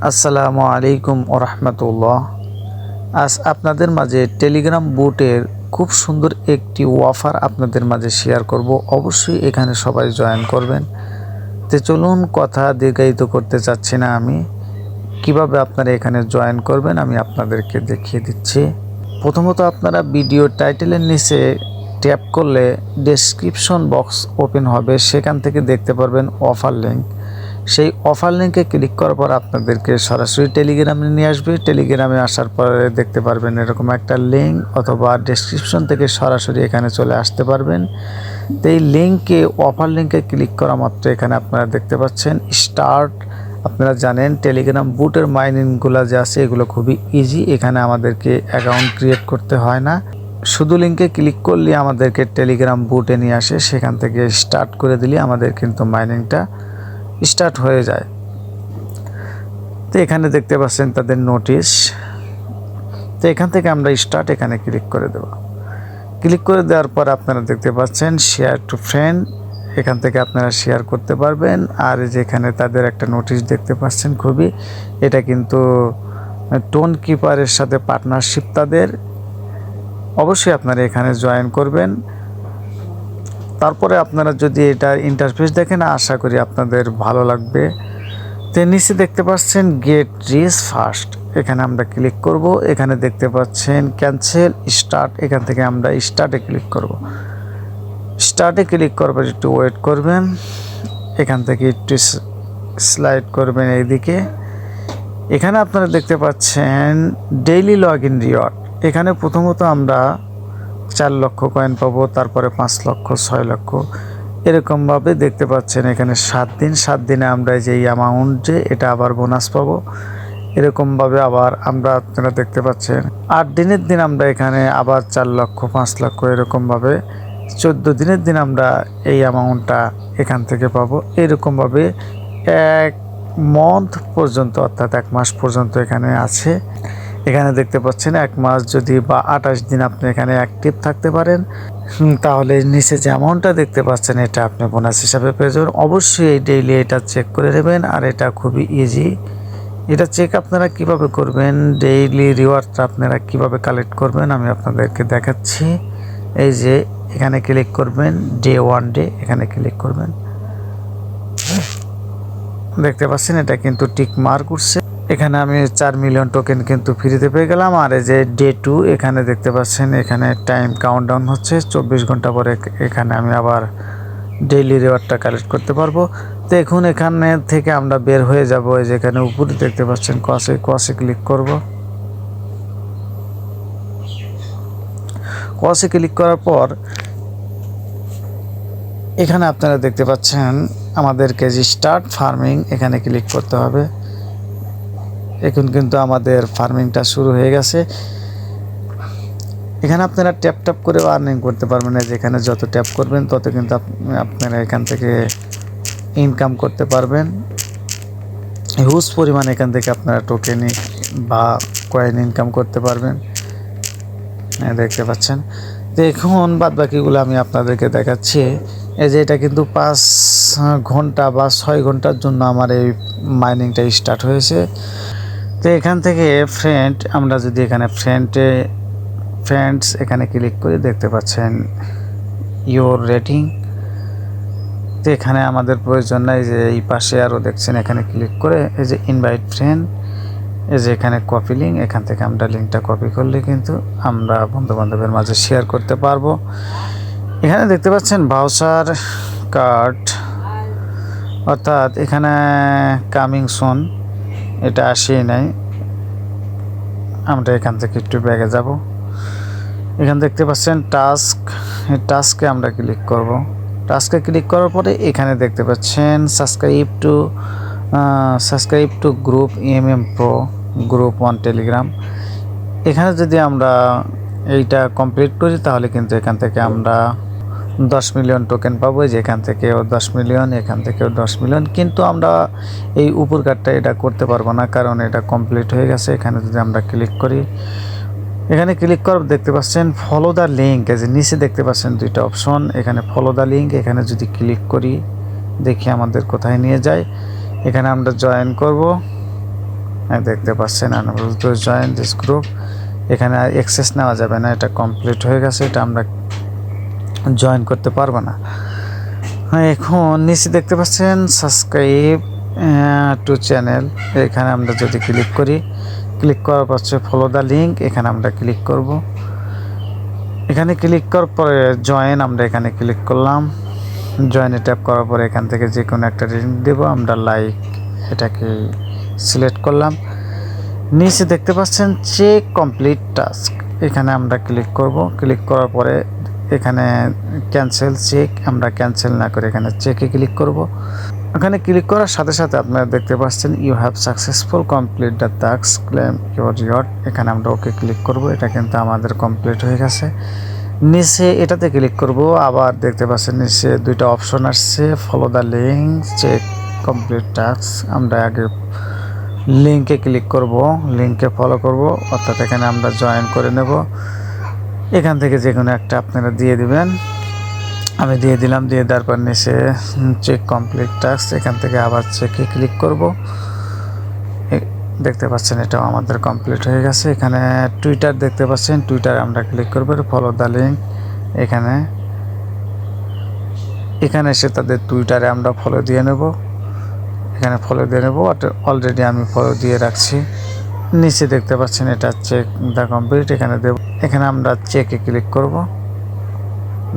আসসালামু আলাইকুম ওরহমতুল্লাহ। আজ আপনাদের মাঝে টেলিগ্রাম বুটের খুব সুন্দর একটি অফার আপনাদের মাঝে শেয়ার করব। অবশ্যই এখানে সবাই জয়েন করবেন। তো চলুন, কথা দীর্ঘায়িত করতে চাচ্ছি না, আমি কিভাবে আপনারা এখানে জয়েন করবেন আমি আপনাদেরকে দেখিয়ে দিচ্ছি। প্রথমত আপনারা ভিডিও টাইটেলের নিচে ট্যাপ করলে ডেসক্রিপশন বক্স ওপেন হবে, সেখান থেকে দেখতে পারবেন অফার লিঙ্ক। সেই অফার লিঙ্কে ক্লিক করার পর আপনাদেরকে সরাসরি টেলিগ্রামে নিয়ে আসবে। টেলিগ্রামে আসার পরে দেখতে পারবেন এরকম একটা লিঙ্ক, অথবা ডেসক্রিপশন থেকে সরাসরি এখানে চলে আসতে পারবেন। তো এই লিঙ্কে, অফার লিঙ্কে ক্লিক করা মাত্র এখানে আপনারা দেখতে পাচ্ছেন স্টার্ট। আপনারা জানেন টেলিগ্রাম বুটের মাইনিংগুলো যে আছে এগুলো খুবই ইজি। এখানে আমাদেরকে অ্যাকাউন্ট ক্রিয়েট করতে হয় না, শুধু লিঙ্কে ক্লিক করলে আমাদেরকে টেলিগ্রাম বুটে নিয়ে আসে, সেখান থেকে স্টার্ট করে দিলে আমাদের কিন্তু মাইনিংটা স্টার্ট হয়ে যায়। তো এখানে দেখতে পাচ্ছেন তাদের নোটিশ। তো এখান থেকে আমরা স্টার্ট এখানে ক্লিক করে দেব। ক্লিক করে দেওয়ার পর আপনারা দেখতে পাচ্ছেন শেয়ার টু ফ্রেন্ড, এখান থেকে আপনারা শেয়ার করতে পারবেন। আর যেখানে তাদের একটা নোটিশ দেখতে পাচ্ছেন খুবই, এটা কিন্তু টোন কিপারের সাথে পার্টনারশিপ তাদের। অবশ্যই আপনারা এখানে জয়েন করবেন। তারপরে আপনারা যদি এটা ইন্টারফেস দেখেন, আশা করি আপনাদের ভালো লাগবে। তো নিচে দেখতে পাচ্ছেন গেট রিচ ফার্স্ট, এখানে আমরা ক্লিক করব। এখানে দেখতে পাচ্ছেন ক্যান্সেল স্টার্ট, এখান থেকে আমরা স্টার্টে ক্লিক করব। স্টার্টে ক্লিক করবার একটু ওয়েট করবেন, এখান থেকে একটু স্লাইড করবেন এইদিকে। এখানে আপনারা দেখতে পাচ্ছেন ডেইলি লগ ইন রিওয়ার্ড। এখানে প্রথমত আমরা 4 লক্ষ কয়েন পাবো, তারপরে 5 লক্ষ, 6 লক্ষ, এরকমভাবে দেখতে পাচ্ছেন। এখানে 7 দিনে আমরা যে অ্যামাউন্ট যে এটা আবার বোনাস পাবো, এরকমভাবে আবার আমরা আপনারা দেখতে পাচ্ছেন 8 দিনের দিন আমরা এখানে আবার 4 লক্ষ, 5 লক্ষ, এরকমভাবে 14 দিনের দিন আমরা এই অ্যামাউন্টটা এখান থেকে পাবো। এরকমভাবে 1 মান্থ পর্যন্ত, অর্থাৎ 1 মাস পর্যন্ত এখানে আছে। এখানে দেখতে পাচ্ছেন 1 মাস যদি বা 28 দিন আপনি এখানে অ্যাক্টিভ থাকতে পারেন, তাহলে নিচে যে অ্যামাউন্টটা দেখতে পাচ্ছেন এটা আপনি বোনাস হিসাবে পেয়ে যাবেন। অবশ্যই এই ডেইলি এটা চেক করে নেবেন, আর এটা খুবই ইজি। এটা চেক আপনারা কিভাবে করবেন, ডেইলি রিওয়ার্ডটা আপনারা কিভাবে কালেক্ট করবেন আমি আপনাদেরকে দেখাচ্ছি। এই যে এখানে ক্লিক করবেন, ডে 1 ডে, এখানে ক্লিক করবেন। দেখতে পাচ্ছেন এটা কিন্তু টিক মার্ক উঠছে। এখানে আমি 4 মিলিয়ন টোকেন কিন্তু ফ্রিতে পেয়ে গেলাম। আর এই যে ডে 2, এখানে দেখতে পাচ্ছেন এখানে টাইম কাউন্টডাউন হচ্ছে, 24 ঘন্টা পরে এখানে আমি আবার ডেইলি রিওয়ার্ডটা কালেক্ট করতে পারবো। তো এখন এখানে থেকে আমরা বের হয়ে যাব। এই যে এখানে উপরে দেখতে পাচ্ছেন কসে ক্লিক করব। কসে ক্লিক করার পর এখানে আপনারা দেখতে পাচ্ছেন আমাদেরকে যে স্টার্ট ফার্মিং, এখানে ক্লিক করতে হবে। এখন কিন্তু আমাদের ফার্মিংটা শুরু হয়ে গেছে। এখানে আপনারা ট্যাপ করে আর্নিং করতে পারবেন। যেখানে যত ট্যাপ করবেন তত কিন্তু আপনারা এখান থেকে ইনকাম করতে পারবেন। হিউজ পরিমাণ এখান থেকে আপনারা টোকেন বা কয়েন ইনকাম করতে পারবেন, দেখতে পাচ্ছেন। তো এখন বাদ বাকিগুলো আমি আপনাদেরকে দেখাচ্ছি। এই যে এটা কিন্তু 5 ঘন্টা বা 6 ঘন্টার জন্য আমার এই মাইনিংটা স্টার্ট হয়েছে। তো এখান থেকে আমরা যদি এখানে ফ্রেন্ডস এখানে ক্লিক করে দেখতে পাচ্ছেন ইওর রেটিং। তো এখানে আমাদের প্রয়োজন নাই, যে এই পাশে আরও দেখছেন, এখানে ক্লিক করে এই যে ইনভাইট ফ্রেন্ড, এই যে এখানে কপি লিঙ্ক, এখান থেকে আমরা লিঙ্কটা কপি করলে কিন্তু আমরা বন্ধুবান্ধবের মাঝে শেয়ার করতে পারবো। এখানে দেখতে পাচ্ছেন ভাউচার কার্ড, অর্থাৎ এখানে কামিং সুন, এটা আসেই নাই। আমরা এখান থেকে একটু ব্যাগে যাব। এখানে দেখতে পাচ্ছেন টাস্ক, এই টাস্কে আমরা ক্লিক করব। টাস্কে ক্লিক করার পরে এখানে দেখতে পাচ্ছেন subscribe to group EMM pro group 1 Telegram. এখানে যদি আমরা এইটা কমপ্লিট করি তাহলে কিন্তু এখান থেকে আমরা 10 মিলিয়ন টোকেন পাবো। যেখান থেকেও 10 মিলিয়ন, এখান থেকেও 10 মিলিয়ন। কিন্তু আমরা এই উপর কার্ডটা এটা করতে পারবো না, কারণ এটা কমপ্লিট হয়ে গেছে। এখানে যদি আমরা ক্লিক করি, এখানে ক্লিক করার দেখতে পাচ্ছেন ফলো দ্য লিঙ্ক, এই যে নিচে দেখতে পাচ্ছেন 2টা অপশন। এখানে ফলো দ্য লিঙ্ক, এখানে যদি ক্লিক করি দেখি আমাদের কোথায় নিয়ে যায়। এখানে আমরা জয়েন করব। দেখতে পাচ্ছেন unable to join this group. এখানে অ্যাক্সেস নেওয়া যাবে না, এটা কমপ্লিট হয়ে গেছে, এটা আমরা জয়েন করতে পারবো না। এখন নিচে দেখতে পাচ্ছেন সাবস্ক্রাইব টু চ্যানেল, এখানে আমরা যদি ক্লিক করি, ক্লিক করার পর ফলো দ্য লিঙ্ক, এখানে আমরা ক্লিক করব। এখানে ক্লিক করার পরে জয়েন, আমরা এখানে ক্লিক করলাম। জয়েনে ট্যাপ করার পরে এখান থেকে যে কোনো একটা লিঙ্ক দেবো, আমরা লাইক এটাকে সিলেক্ট করলাম। নিচে দেখতে পাচ্ছেন চেক কমপ্লিট টাস্ক, এখানে আমরা ক্লিক করব। ক্লিক করার পরে এখানে ক্যান্সেল চেক, আমরা ক্যান্সেল না করে এখানে চেকে ক্লিক করব। এখানে ক্লিক করার সাথে সাথে আপনারা দেখতে পাচ্ছেন you have successful complete the task, claim your reward, এখানে আমরা ওকে ক্লিক করব। এটা কিন্তু আমাদের কমপ্লিট হয়ে গেছে। নিচে এটাতে ক্লিক করব, আবার দেখতে পাচ্ছেন নিচে দুইটা অপশন আসছে, follow the link, check complete task. আমরা আগে লিঙ্কে ক্লিক করব, লিঙ্কে ফলো করব, অর্থাৎ এখানে আমরা জয়েন করে নেব। এখান থেকে যে কোনো একটা আপনারা দিয়ে দিবেন, আমি দিয়ে দিলাম। দিয়ে দেওয়ার পর নিচে চেক কমপ্লিট টাস্ক, এখান থেকে আবার চেকে ক্লিক করব। দেখতে পাচ্ছেন এটাও আমাদের কমপ্লিট হয়ে গেছে। এখানে টুইটার দেখতে পাচ্ছেন, টুইটারে আমরা ক্লিক করব, ফলো দ্য লিঙ্ক, এখানে এসে তাদের টুইটারে আমরা ফলো দিয়ে নেব। এখানে ফলো দিয়ে নেব, অলরেডি আমি ফলো দিয়ে রাখছি। নিচে দেখতে পাচ্ছেন এটা চেক দ্য কমপ্লিট, এখানে দেব। এখানে আমরা চেকে ক্লিক করব।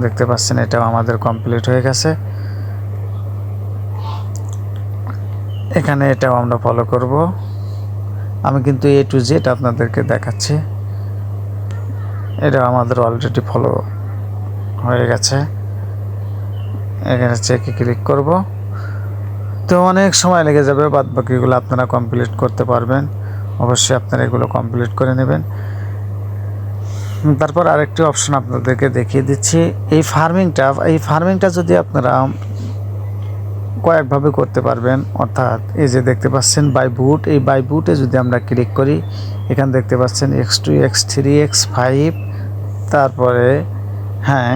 দেখতে পাচ্ছেন এটাও আমাদের কমপ্লিট হয়ে গেছে। এখানে এটাও আমরা ফলো করব। আমি কিন্তু A to Z আপনাদেরকে দেখাচ্ছি, এটা আমাদের অলরেডি ফলো হয়ে গেছে। এখানে চেকে ক্লিক করব। তো অনেক সময় লেগে যাবে, বাদ বাকিগুলো আপনারা কমপ্লিট করতে পারবেন। অবশ্যই আপনারা এগুলো কমপ্লিট করে নেবেন। তারপর আরেকটি অপশন আপনাদেরকে দেখিয়ে দিচ্ছি, এই ফার্মিংটা যদি আপনারা কয়েকভাবে করতে পারবেন। অর্থাৎ এই যে দেখতে পাচ্ছেন বাই বুট, এই বাই বুটে যদি আমরা ক্লিক করি, এখানে দেখতে পাচ্ছেন X2 X3 X5, তারপরে হ্যাঁ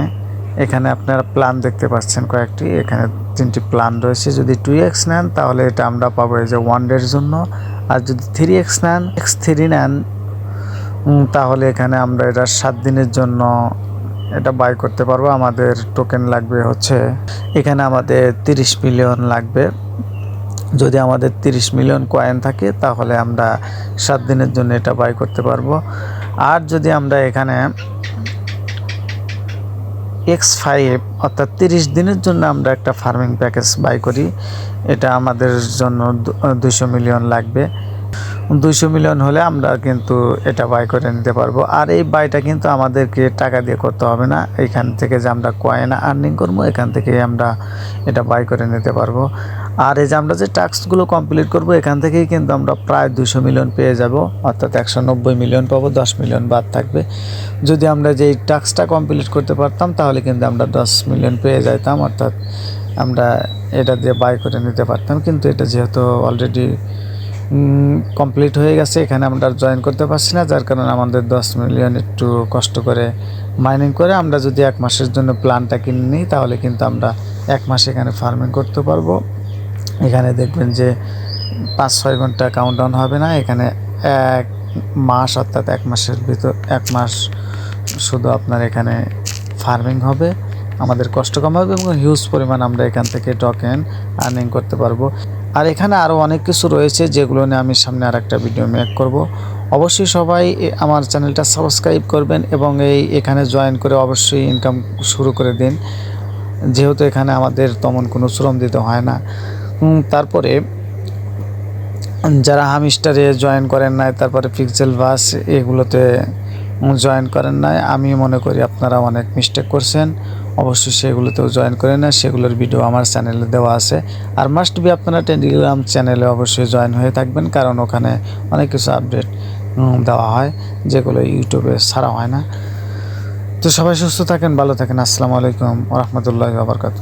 এখানে আপনারা প্ল্যান দেখতে পাচ্ছেন কয়েকটি, এখানে 3টি প্ল্যান রয়েছে। যদি 2x নেন তাহলে এটা আমরা পাবো এই যে 1 ডের জন্য, আর যদি 3x নেন, X3 নেন, তাহলে এখানে আমরা এটা 7 দিনের জন্য এটা বাই করতে পারবো। আমাদের টোকেন লাগবে হচ্ছে, এখানে আমাদের 30 মিলিয়ন লাগবে। যদি আমাদের 30 মিলিয়ন কয়েন থাকে তাহলে আমরা 7 দিনের জন্য এটা বাই করতে পারবো। আর যদি আমরা এখানে X5 অর্থাৎ 30 দিনের জন্য আমরা একটা ফার্মিং প্যাকেজ বাই করি, এটা আমাদের জন্য 200 মিলিয়ন লাগবে। 200 মিলিয়ন হলে আমরা কিন্তু এটা বাই করে নিতে পারবো। আর এই বাইটা কিন্তু আমাদেরকে টাকা দিয়ে করতে হবে না, এখান থেকে যে আমরা কয়েন আর্নিং করবো এখান থেকে আমরা এটা বাই করে নিতে পারবো। আর এই যে আমরা যে টাস্কগুলো কমপ্লিট করব এখান থেকেই কিন্তু আমরা প্রায় 200 মিলিয়ন পেয়ে যাব, অর্থাৎ 190 মিলিয়ন পাবো, 10 মিলিয়ন বাদ থাকবে। যদি আমরা যেই টাস্কটা কমপ্লিট করতে পারতাম তাহলে কিন্তু আমরা 10 মিলিয়ন পেয়ে যাইতাম, অর্থাৎ আমরা এটা দিয়ে বাই করে নিতে পারতাম। কিন্তু এটা যেহেতু অলরেডি কমপ্লিট হয়ে গেছে, এখানে আমরা জয়েন করতে পারছি না, যার কারণে আমাদের 10 মিলিয়ন একটু কষ্ট করে মাইনিং করে আমরা যদি 1 মাসের জন্য প্ল্যানটা কিনে নিই তাহলে কিন্তু আমরা 1 মাস এখানে ফার্মিং করতে পারবো। এখানে দেখবেন যে 5-6 ঘন্টা কাউন্টডাউন হবে না, এখানে 1 মাস অর্থাৎ 1 মাসের ভিতর 1 মাস শুধু আপনার এখানে ফার্মিং হবে, আমাদের কষ্ট কম হবে এবং হিউজ পরিমাণ আমরা এখান থেকে টোকেন আর্নিং করতে পারবো। আর এখানে আরও অনেক কিছু রয়েছে যেগুলো নিয়ে আমি সামনে আরেকটা ভিডিও মেক করব। অবশ্যই সবাই আমার চ্যানেলটা সাবস্ক্রাইব করবেন এবং এখানে জয়েন করে অবশ্যই ইনকাম শুরু করে দিন, যেহেতু এখানে আমাদের তেমন কোনো শ্রম দিতে হয় না। তারপরে যারা হামিস্টারে জয়েন করেন নাই, তারপরে পিক্সেল বাস এগুলোতে জয়েন করেন নাই, আমি মনে করি আপনারা অনেক মিস্টেক করছেন। অবশ্যই সেগুলোতেও জয়েন করে না, সেগুলোর ভিডিও আমার চ্যানেলে দেওয়া আছে। আর মাস্ট বি আপনারা টেলিগ্রাম চ্যানেলে অবশ্যই জয়েন হয়ে থাকবেন, কারণ ওখানে অনেক কিছু আপডেট দেওয়া হয় যেগুলো ইউটিউবে ছাড়া হয় না। তো সবাই সুস্থ থাকেন, ভালো থাকেন। আসসালামু আলাইকুম ওয়া রাহমাতুল্লাহি ওয়া বারাকাতুহু।